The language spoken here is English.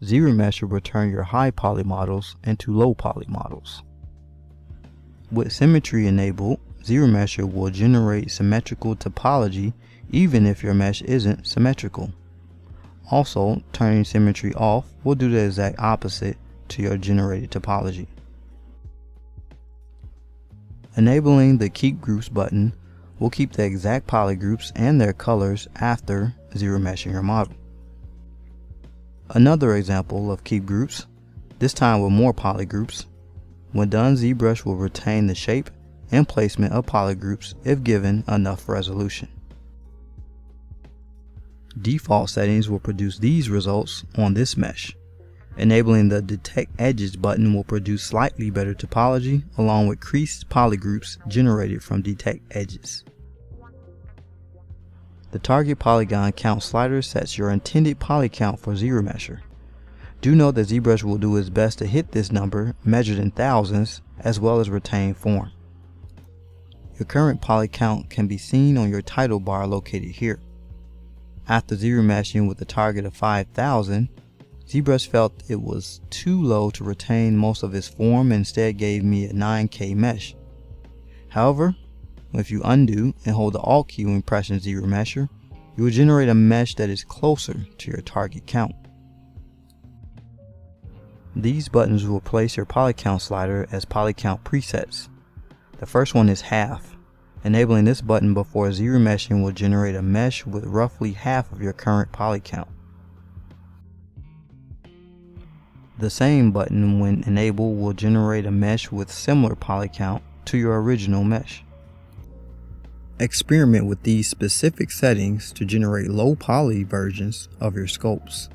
ZRemesher will turn your high poly models into low poly models. With Symmetry enabled, ZRemesher will generate symmetrical topology even if your mesh isn't symmetrical. Also, turning Symmetry off will do the exact opposite to your generated topology. Enabling the Keep Groups button will keep the exact polygroups and their colors after ZRemeshing your model. Another example of Keep Groups, this time with more polygroups. When done, ZBrush will retain the shape and placement of polygroups if given enough resolution. Default settings will produce these results on this mesh. Enabling the Detect Edges button will produce slightly better topology along with creased polygroups generated from Detect Edges. The Target Polygon Count slider sets your intended poly count for ZRemesher. Do note that ZBrush will do its best to hit this number measured in thousands as well as retain form. Your current poly count can be seen on your title bar located here. After ZRemeshing with a target of 5,000, ZBrush felt it was too low to retain most of its form and instead gave me a 9K mesh. However, if you undo and hold the Alt key when pressing ZRemesher, you will generate a mesh that is closer to your target count. These buttons will place your poly count slider as poly count presets. The first one is half. Enabling this button before ZRemeshing will generate a mesh with roughly half of your current poly count. The same button when enabled will generate a mesh with similar poly count to your original mesh. Experiment with these specific settings to generate low poly versions of your sculpts.